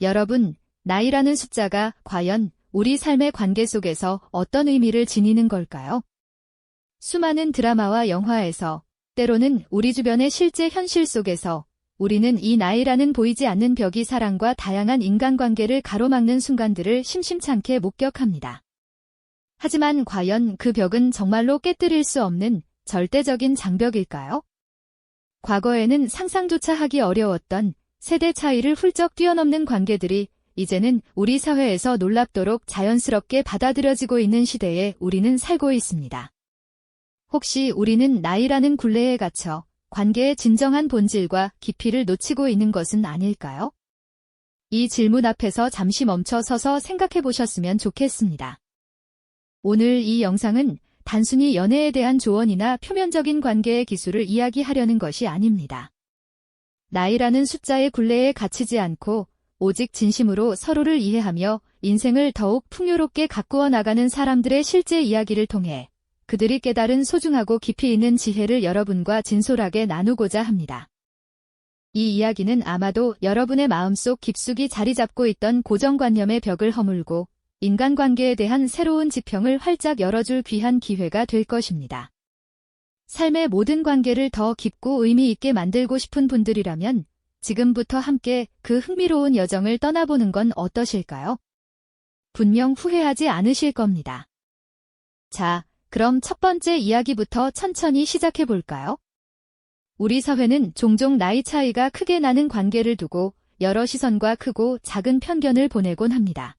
여러분, 나이라는 숫자가 과연 우리 삶의 관계 속에서 어떤 의미를 지니는 걸까요? 수많은 드라마와 영화에서, 때로는 우리 주변의 실제 현실 속에서 우리는 이 나이라는 보이지 않는 벽이 사랑과 다양한 인간관계를 가로막는 순간들을 심심찮게 목격합니다. 하지만 과연 그 벽은 정말로 깨뜨릴 수 없는 절대적인 장벽일까요? 과거에는 상상조차 하기 어려웠던 세대 차이를 훌쩍 뛰어넘는 관계들이 이제는 우리 사회에서 놀랍도록 자연스럽게 받아들여지고 있는 시대에 우리는 살고 있습니다. 혹시 우리는 나이라는 굴레에 갇혀 관계의 진정한 본질과 깊이를 놓치고 있는 것은 아닐까요? 이 질문 앞에서 잠시 멈춰 서서 생각해 보셨으면 좋겠습니다. 오늘 이 영상은 단순히 연애에 대한 조언이나 표면적인 관계의 기술을 이야기하려는 것이 아닙니다. 나이라는 숫자의 굴레에 갇히지 않고 오직 진심으로 서로를 이해하며 인생을 더욱 풍요롭게 가꾸어 나가는 사람들의 실제 이야기를 통해 그들이 깨달은 소중하고 깊이 있는 지혜를 여러분과 진솔하게 나누고자 합니다. 이 이야기는 아마도 여러분의 마음속 깊숙이 자리 잡고 있던 고정관념의 벽을 허물고 인간관계에 대한 새로운 지평을 활짝 열어줄 귀한 기회가 될 것입니다. 삶의 모든 관계를 더 깊고 의미 있게 만들고 싶은 분들이라면 지금부터 함께 그 흥미로운 여정을 떠나보는 건 어떠실까요? 분명 후회하지 않으실 겁니다. 자, 그럼 첫 번째 이야기부터 천천히 시작해 볼까요? 우리 사회는 종종 나이 차이가 크게 나는 관계를 두고 여러 시선과 크고 작은 편견을 보내곤 합니다.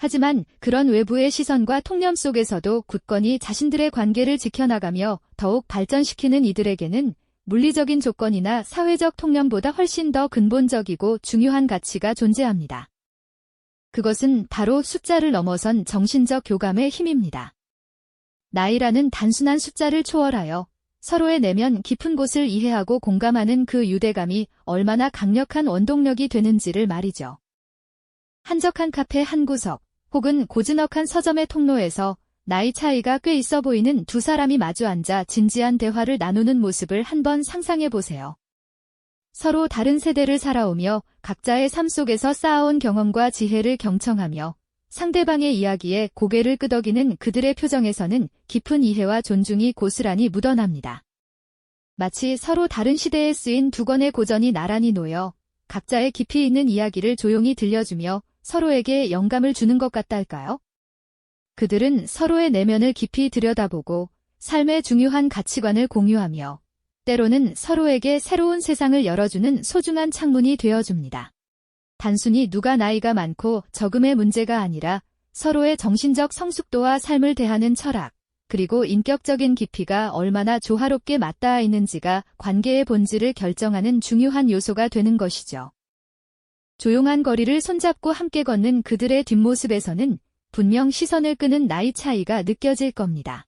하지만 그런 외부의 시선과 통념 속에서도 굳건히 자신들의 관계를 지켜나가며 더욱 발전시키는 이들에게는 물리적인 조건이나 사회적 통념보다 훨씬 더 근본적이고 중요한 가치가 존재합니다. 그것은 바로 숫자를 넘어선 정신적 교감의 힘입니다. 나이라는 단순한 숫자를 초월하여 서로의 내면 깊은 곳을 이해하고 공감하는 그 유대감이 얼마나 강력한 원동력이 되는지를 말이죠. 한적한 카페 한 구석, 혹은 고즈넉한 서점의 통로에서 나이 차이가 꽤 있어 보이는 두 사람이 마주 앉아 진지한 대화를 나누는 모습을 한번 상상해 보세요. 서로 다른 세대를 살아오며 각자의 삶 속에서 쌓아온 경험과 지혜를 경청하며 상대방의 이야기에 고개를 끄덕이는 그들의 표정에서는 깊은 이해와 존중이 고스란히 묻어납니다. 마치 서로 다른 시대에 쓰인 두 권의 고전이 나란히 놓여 각자의 깊이 있는 이야기를 조용히 들려주며 서로에게 영감을 주는 것 같달까요? 그들은 서로의 내면을 깊이 들여다보고 삶의 중요한 가치관을 공유하며 때로는 서로에게 새로운 세상을 열어주는 소중한 창문이 되어줍니다. 단순히 누가 나이가 많고 적음의 문제가 아니라 서로의 정신적 성숙도와 삶을 대하는 철학, 그리고 인격적인 깊이가 얼마나 조화롭게 맞닿아 있는지가 관계의 본질을 결정하는 중요한 요소가 되는 것이죠. 조용한 거리를 손잡고 함께 걷는 그들의 뒷모습에서는 분명 시선을 끄는 나이 차이가 느껴질 겁니다.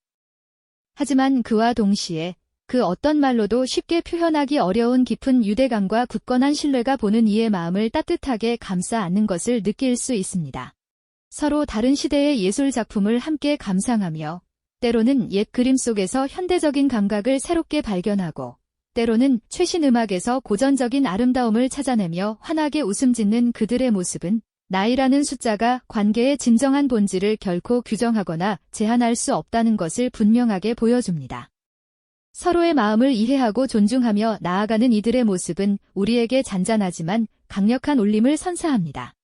하지만 그와 동시에 그 어떤 말로도 쉽게 표현하기 어려운 깊은 유대감과 굳건한 신뢰가 보는 이의 마음을 따뜻하게 감싸 안는 것을 느낄 수 있습니다. 서로 다른 시대의 예술 작품을 함께 감상하며 때로는 옛 그림 속에서 현대적인 감각을 새롭게 발견하고 때로는 최신 음악에서 고전적인 아름다움을 찾아내며 환하게 웃음 짓는 그들의 모습은 나이라는 숫자가 관계의 진정한 본질을 결코 규정하거나 제한할 수 없다는 것을 분명하게 보여줍니다. 서로의 마음을 이해하고 존중하며 나아가는 이들의 모습은 우리에게 잔잔하지만 강력한 울림을 선사합니다.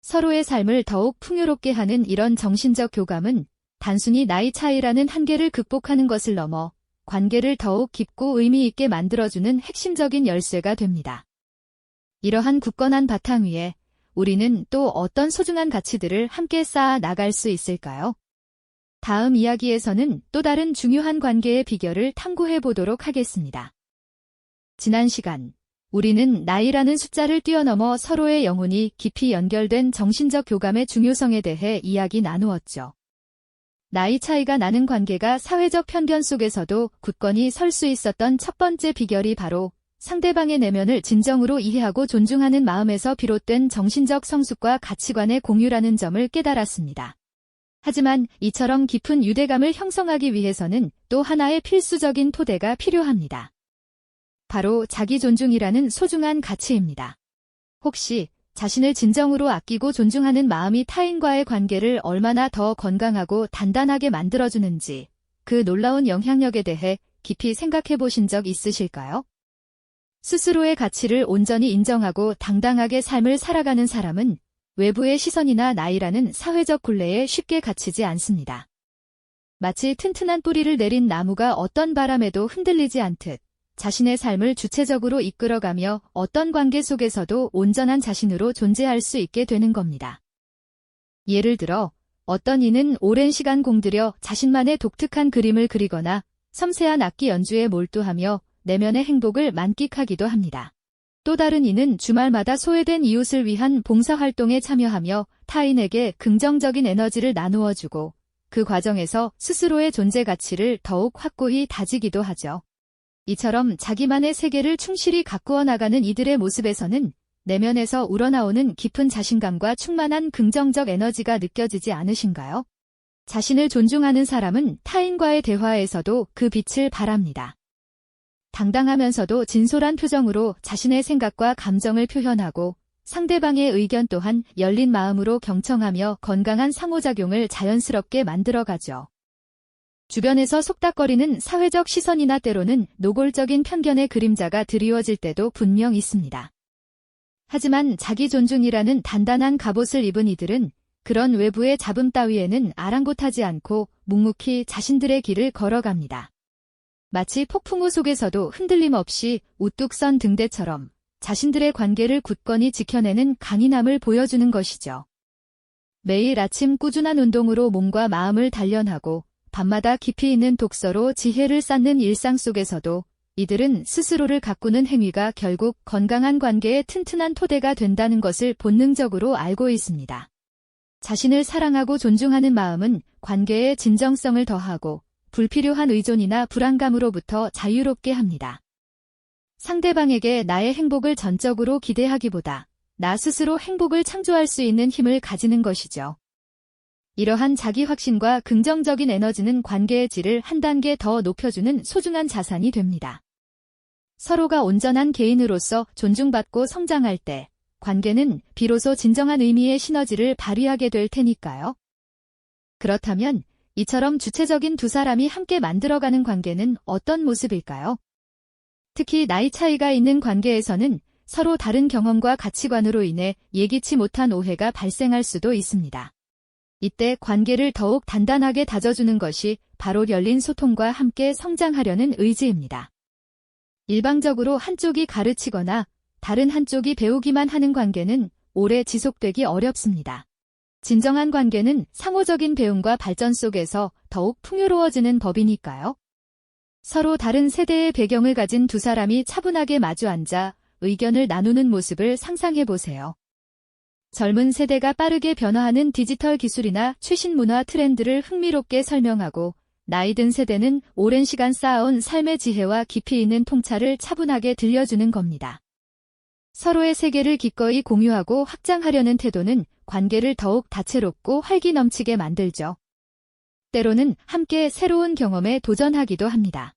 서로의 삶을 더욱 풍요롭게 하는 이런 정신적 교감은 단순히 나이 차이라는 한계를 극복하는 것을 넘어 관계를 더욱 깊고 의미 있게 만들어주는 핵심적인 열쇠가 됩니다. 이러한 굳건한 바탕 위에 우리는 또 어떤 소중한 가치들을 함께 쌓아 나갈 수 있을까요? 다음 이야기에서는 또 다른 중요한 관계의 비결을 탐구해 보도록 하겠습니다. 지난 시간, 우리는 나이라는 숫자를 뛰어넘어 서로의 영혼이 깊이 연결된 정신적 교감의 중요성에 대해 이야기 나누었죠. 나이 차이가 나는 관계가 사회적 편견 속에서도 굳건히 설 수 있었던 첫 번째 비결이 바로 상대방의 내면을 진정으로 이해하고 존중하는 마음에서 비롯된 정신적 성숙과 가치관의 공유라는 점을 깨달았습니다. 하지만 이처럼 깊은 유대감을 형성하기 위해서는 또 하나의 필수적인 토대가 필요합니다. 바로 자기 존중이라는 소중한 가치입니다. 혹시 자신을 진정으로 아끼고 존중하는 마음이 타인과의 관계를 얼마나 더 건강하고 단단하게 만들어주는지 그 놀라운 영향력에 대해 깊이 생각해 보신 적 있으실까요? 스스로의 가치를 온전히 인정하고 당당하게 삶을 살아가는 사람은 외부의 시선이나 나이라는 사회적 굴레에 쉽게 갇히지 않습니다. 마치 튼튼한 뿌리를 내린 나무가 어떤 바람에도 흔들리지 않듯 자신의 삶을 주체적으로 이끌어가며 어떤 관계 속에서도 온전한 자신으로 존재할 수 있게 되는 겁니다. 예를 들어 어떤 이는 오랜 시간 공들여 자신만의 독특한 그림을 그리거나 섬세한 악기 연주에 몰두하며 내면의 행복을 만끽하기도 합니다. 또 다른 이는 주말마다 소외된 이웃을 위한 봉사활동에 참여하며 타인에게 긍정적인 에너지를 나누어주고 그 과정에서 스스로의 존재 가치를 더욱 확고히 다지기도 하죠. 이처럼 자기만의 세계를 충실히 가꾸어 나가는 이들의 모습에서는 내면에서 우러나오는 깊은 자신감과 충만한 긍정적 에너지가 느껴지지 않으신가요? 자신을 존중하는 사람은 타인과의 대화에서도 그 빛을 발합니다. 당당하면서도 진솔한 표정으로 자신의 생각과 감정을 표현하고 상대방의 의견 또한 열린 마음으로 경청하며 건강한 상호작용을 자연스럽게 만들어가죠. 주변에서 속닥거리는 사회적 시선이나 때로는 노골적인 편견의 그림자가 드리워질 때도 분명 있습니다. 하지만 자기 존중이라는 단단한 갑옷을 입은 이들은 그런 외부의 잡음 따위에는 아랑곳하지 않고 묵묵히 자신들의 길을 걸어갑니다. 마치 폭풍우 속에서도 흔들림 없이 우뚝 선 등대처럼 자신들의 관계를 굳건히 지켜내는 강인함을 보여주는 것이죠. 매일 아침 꾸준한 운동으로 몸과 마음을 단련하고 밤마다 깊이 있는 독서로 지혜를 쌓는 일상 속에서도 이들은 스스로를 가꾸는 행위가 결국 건강한 관계의 튼튼한 토대가 된다는 것을 본능적으로 알고 있습니다. 자신을 사랑하고 존중하는 마음은 관계의 진정성을 더하고 불필요한 의존이나 불안감으로부터 자유롭게 합니다. 상대방에게 나의 행복을 전적으로 기대하기보다 나 스스로 행복을 창조할 수 있는 힘을 가지는 것이죠. 이러한 자기 확신과 긍정적인 에너지는 관계의 질을 한 단계 더 높여주는 소중한 자산이 됩니다. 서로가 온전한 개인으로서 존중받고 성장할 때 관계는 비로소 진정한 의미의 시너지를 발휘하게 될 테니까요. 그렇다면 이처럼 주체적인 두 사람이 함께 만들어가는 관계는 어떤 모습일까요? 특히 나이 차이가 있는 관계에서는 서로 다른 경험과 가치관으로 인해 예기치 못한 오해가 발생할 수도 있습니다. 이때 관계를 더욱 단단하게 다져주는 것이 바로 열린 소통과 함께 성장하려는 의지입니다. 일방적으로 한쪽이 가르치거나 다른 한쪽이 배우기만 하는 관계는 오래 지속되기 어렵습니다. 진정한 관계는 상호적인 배움과 발전 속에서 더욱 풍요로워지는 법이니까요. 서로 다른 세대의 배경을 가진 두 사람이 차분하게 마주 앉아 의견을 나누는 모습을 상상해 보세요. 젊은 세대가 빠르게 변화하는 디지털 기술이나 최신 문화 트렌드를 흥미롭게 설명하고 나이 든 세대는 오랜 시간 쌓아온 삶의 지혜와 깊이 있는 통찰을 차분하게 들려주는 겁니다. 서로의 세계를 기꺼이 공유하고 확장하려는 태도는 관계를 더욱 다채롭고 활기 넘치게 만들죠. 때로는 함께 새로운 경험에 도전하기도 합니다.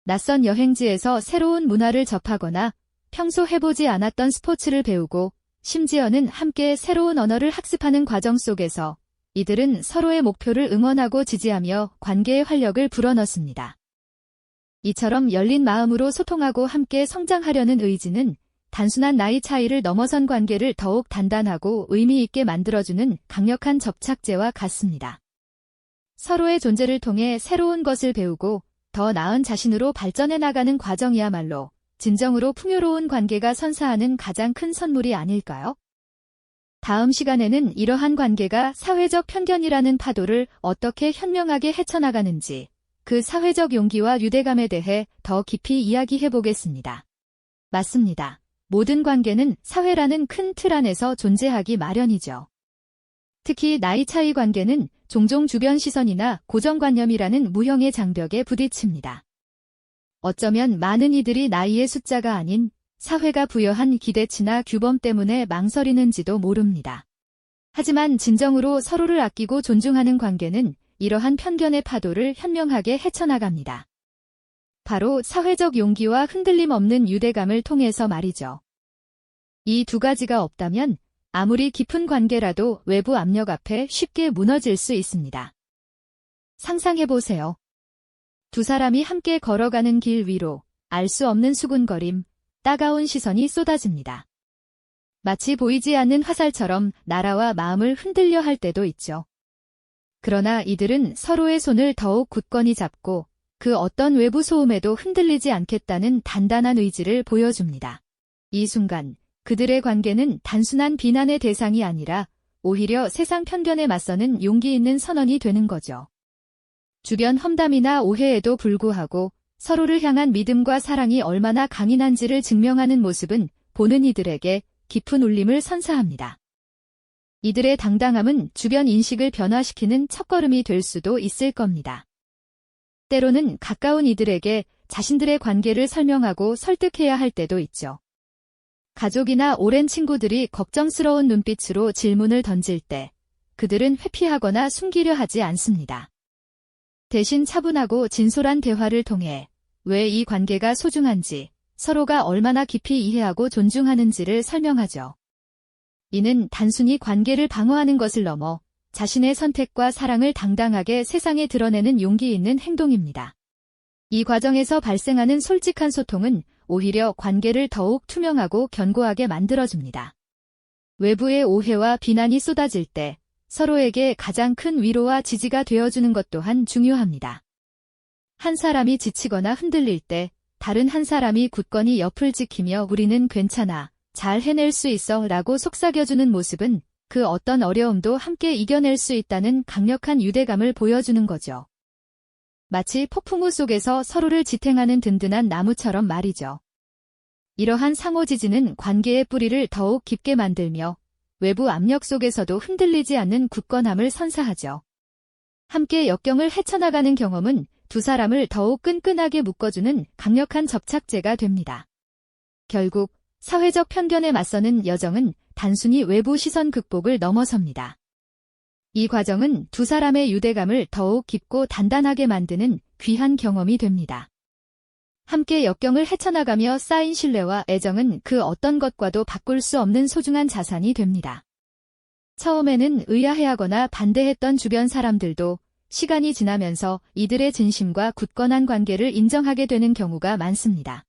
낯선 여행지에서 새로운 문화를 접하거나 평소 해보지 않았던 스포츠를 배우고 심지어는 함께 새로운 언어를 학습하는 과정 속에서 이들은 서로의 목표를 응원하고 지지하며 관계의 활력을 불어넣습니다. 이처럼 열린 마음으로 소통하고 함께 성장하려는 의지는 단순한 나이 차이를 넘어선 관계를 더욱 단단하고 의미 있게 만들어주는 강력한 접착제와 같습니다. 서로의 존재를 통해 새로운 것을 배우고 더 나은 자신으로 발전해 나가는 과정이야말로 진정으로 풍요로운 관계가 선사하는 가장 큰 선물이 아닐까요? 다음 시간에는 이러한 관계가 사회적 편견이라는 파도를 어떻게 현명하게 헤쳐나가는지 그 사회적 용기와 유대감에 대해 더 깊이 이야기해 보겠습니다. 맞습니다. 모든 관계는 사회라는 큰 틀 안에서 존재하기 마련이죠. 특히 나이 차이 관계는 종종 주변 시선이나 고정관념이라는 무형의 장벽에 부딪힙니다. 어쩌면 많은 이들이 나이의 숫자가 아닌 사회가 부여한 기대치나 규범 때문에 망설이는지도 모릅니다. 하지만 진정으로 서로를 아끼고 존중하는 관계는 이러한 편견의 파도를 현명하게 헤쳐나갑니다. 바로 사회적 용기와 흔들림 없는 유대감을 통해서 말이죠. 이 두 가지가 없다면 아무리 깊은 관계라도 외부 압력 앞에 쉽게 무너질 수 있습니다. 상상해보세요. 두 사람이 함께 걸어가는 길 위로 알 수 없는 수군거림, 따가운 시선이 쏟아집니다. 마치 보이지 않는 화살처럼 나라와 마음을 흔들려 할 때도 있죠. 그러나 이들은 서로의 손을 더욱 굳건히 잡고 그 어떤 외부 소음에도 흔들리지 않겠다는 단단한 의지를 보여줍니다. 이 순간 그들의 관계는 단순한 비난의 대상이 아니라 오히려 세상 편견에 맞서는 용기 있는 선언이 되는 거죠. 주변 험담이나 오해에도 불구하고 서로를 향한 믿음과 사랑이 얼마나 강인한지를 증명하는 모습은 보는 이들에게 깊은 울림을 선사합니다. 이들의 당당함은 주변 인식을 변화시키는 첫걸음이 될 수도 있을 겁니다. 때로는 가까운 이들에게 자신들의 관계를 설명하고 설득해야 할 때도 있죠. 가족이나 오랜 친구들이 걱정스러운 눈빛으로 질문을 던질 때 그들은 회피하거나 숨기려 하지 않습니다. 대신 차분하고 진솔한 대화를 통해 왜 이 관계가 소중한지, 서로가 얼마나 깊이 이해하고 존중하는지를 설명하죠. 이는 단순히 관계를 방어하는 것을 넘어 자신의 선택과 사랑을 당당하게 세상에 드러내는 용기 있는 행동입니다. 이 과정에서 발생하는 솔직한 소통은 오히려 관계를 더욱 투명하고 견고하게 만들어줍니다. 외부의 오해와 비난이 쏟아질 때 서로에게 가장 큰 위로와 지지가 되어주는 것 또한 중요합니다. 한 사람이 지치거나 흔들릴 때 다른 한 사람이 굳건히 옆을 지키며 우리는 괜찮아, 잘 해낼 수 있어 라고 속삭여주는 모습은 그 어떤 어려움도 함께 이겨낼 수 있다는 강력한 유대감을 보여주는 거죠. 마치 폭풍우 속에서 서로를 지탱하는 든든한 나무처럼 말이죠. 이러한 상호지지는 관계의 뿌리를 더욱 깊게 만들며 외부 압력 속에서도 흔들리지 않는 굳건함을 선사하죠. 함께 역경을 헤쳐나가는 경험은 두 사람을 더욱 끈끈하게 묶어주는 강력한 접착제가 됩니다. 결국 사회적 편견에 맞서는 여정은 단순히 외부 시선 극복을 넘어섭니다. 이 과정은 두 사람의 유대감을 더욱 깊고 단단하게 만드는 귀한 경험이 됩니다. 함께 역경을 헤쳐나가며 쌓인 신뢰와 애정은 그 어떤 것과도 바꿀 수 없는 소중한 자산이 됩니다. 처음에는 의아해하거나 반대했던 주변 사람들도 시간이 지나면서 이들의 진심과 굳건한 관계를 인정하게 되는 경우가 많습니다.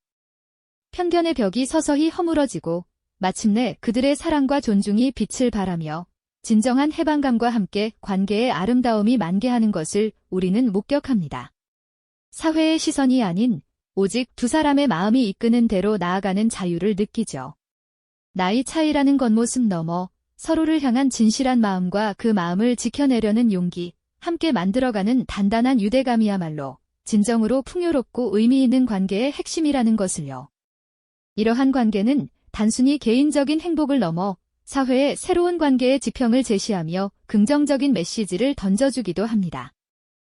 편견의 벽이 서서히 허물어지고 마침내 그들의 사랑과 존중이 빛을 발하며 진정한 해방감과 함께 관계의 아름다움이 만개하는 것을 우리는 목격합니다. 사회의 시선이 아닌 오직 두 사람의 마음이 이끄는 대로 나아가는 자유를 느끼죠. 나이 차이라는 겉모습 너머 서로를 향한 진실한 마음과 그 마음을 지켜내려는 용기, 함께 만들어가는 단단한 유대감이야말로 진정으로 풍요롭고 의미 있는 관계의 핵심이라는 것을요. 이러한 관계는 단순히 개인적인 행복을 넘어 사회의 새로운 관계의 지평을 제시하며 긍정적인 메시지를 던져주기도 합니다.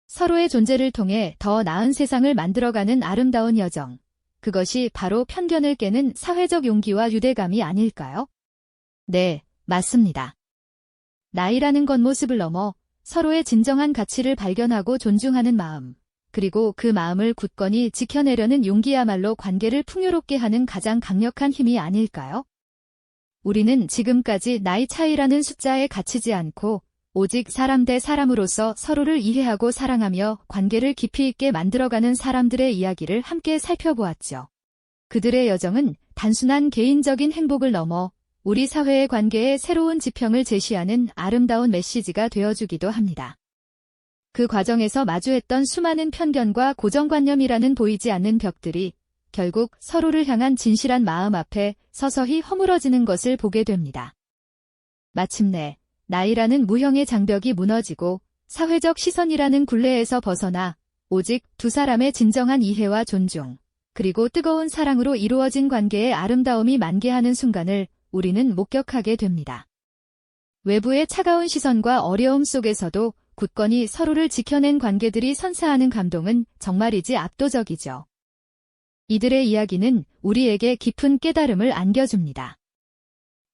서로의 존재를 통해 더 나은 세상을 만들어가는 아름다운 여정. 그것이 바로 편견을 깨는 사회적 용기와 유대감이 아닐까요? 네, 맞습니다. 나이라는 겉모습을 넘어 서로의 진정한 가치를 발견하고 존중하는 마음, 그리고 그 마음을 굳건히 지켜내려는 용기야말로 관계를 풍요롭게 하는 가장 강력한 힘이 아닐까요? 우리는 지금까지 나이 차이라는 숫자에 갇히지 않고 오직 사람 대 사람으로서 서로를 이해하고 사랑하며 관계를 깊이 있게 만들어가는 사람들의 이야기를 함께 살펴보았죠. 그들의 여정은 단순한 개인적인 행복을 넘어 우리 사회의 관계에 새로운 지평을 제시하는 아름다운 메시지가 되어주기도 합니다. 그 과정에서 마주했던 수많은 편견과 고정관념이라는 보이지 않는 벽들이 결국 서로를 향한 진실한 마음 앞에 서서히 허물어지는 것을 보게 됩니다. 마침내 나이라는 무형의 장벽이 무너지고 사회적 시선이라는 굴레에서 벗어나 오직 두 사람의 진정한 이해와 존중, 그리고 뜨거운 사랑으로 이루어진 관계의 아름다움이 만개하는 순간을 우리는 목격하게 됩니다. 외부의 차가운 시선과 어려움 속에서도 굳건히 서로를 지켜낸 관계들이 선사하는 감동은 정말이지 압도적이죠. 이들의 이야기는 우리에게 깊은 깨달음을 안겨줍니다.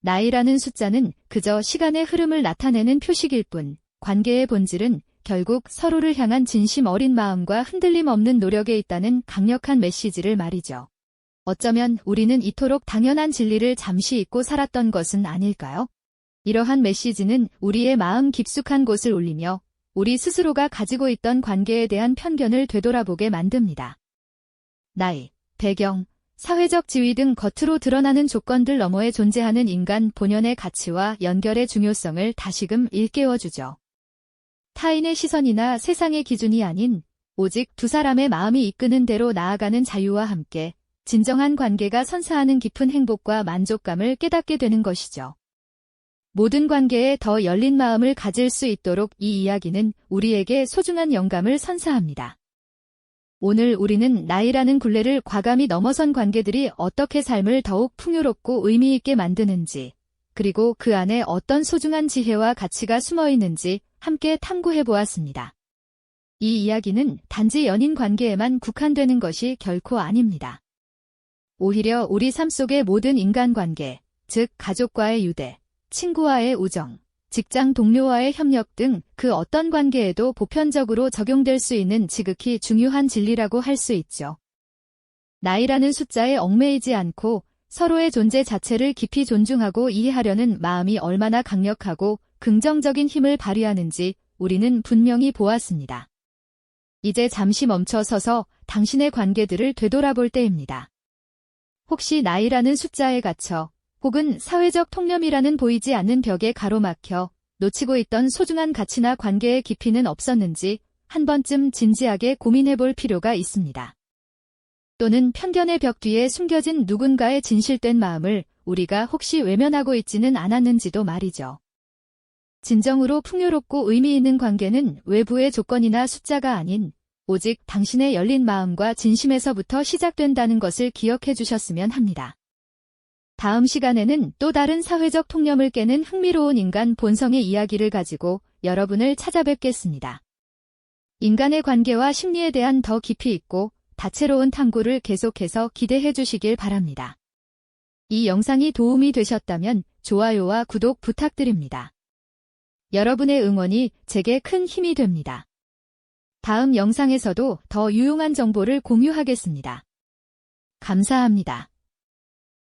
나이라는 숫자는 그저 시간의 흐름을 나타내는 표식일 뿐, 관계의 본질은 결국 서로를 향한 진심 어린 마음과 흔들림 없는 노력에 있다는 강력한 메시지를 말이죠. 어쩌면 우리는 이토록 당연한 진리를 잠시 잊고 살았던 것은 아닐까요? 이러한 메시지는 우리의 마음 깊숙한 곳을 울리며 우리 스스로가 가지고 있던 관계에 대한 편견을 되돌아보게 만듭니다. 나이, 배경, 사회적 지위 등 겉으로 드러나는 조건들 너머에 존재하는 인간 본연의 가치와 연결의 중요성을 다시금 일깨워주죠. 타인의 시선이나 세상의 기준이 아닌 오직 두 사람의 마음이 이끄는 대로 나아가는 자유와 함께 진정한 관계가 선사하는 깊은 행복과 만족감을 깨닫게 되는 것이죠. 모든 관계에 더 열린 마음을 가질 수 있도록 이 이야기는 우리에게 소중한 영감을 선사합니다. 오늘 우리는 나이라는 굴레를 과감히 넘어선 관계들이 어떻게 삶을 더욱 풍요롭고 의미 있게 만드는지, 그리고 그 안에 어떤 소중한 지혜와 가치가 숨어 있는지 함께 탐구해 보았습니다. 이 이야기는 단지 연인 관계에만 국한되는 것이 결코 아닙니다. 오히려 우리 삶 속의 모든 인간관계, 즉 가족과의 유대, 친구와의 우정, 직장 동료와의 협력 등 그 어떤 관계에도 보편적으로 적용될 수 있는 지극히 중요한 진리라고 할 수 있죠. 나이라는 숫자에 얽매이지 않고 서로의 존재 자체를 깊이 존중하고 이해하려는 마음이 얼마나 강력하고 긍정적인 힘을 발휘하는지 우리는 분명히 보았습니다. 이제 잠시 멈춰서서 당신의 관계들을 되돌아볼 때입니다. 혹시 나이라는 숫자에 갇혀 혹은 사회적 통념이라는 보이지 않는 벽에 가로막혀 놓치고 있던 소중한 가치나 관계의 깊이는 없었는지 한 번쯤 진지하게 고민해 볼 필요가 있습니다. 또는 편견의 벽 뒤에 숨겨진 누군가의 진실된 마음을 우리가 혹시 외면하고 있지는 않았는지도 말이죠. 진정으로 풍요롭고 의미 있는 관계는 외부의 조건이나 숫자가 아닌 오직 당신의 열린 마음과 진심에서부터 시작된다는 것을 기억해 주셨으면 합니다. 다음 시간에는 또 다른 사회적 통념을 깨는 흥미로운 인간 본성의 이야기를 가지고 여러분을 찾아뵙겠습니다. 인간의 관계와 심리에 대한 더 깊이 있고 다채로운 탐구를 계속해서 기대해 주시길 바랍니다. 이 영상이 도움이 되셨다면 좋아요와 구독 부탁드립니다. 여러분의 응원이 제게 큰 힘이 됩니다. 다음 영상에서도 더 유용한 정보를 공유하겠습니다. 감사합니다.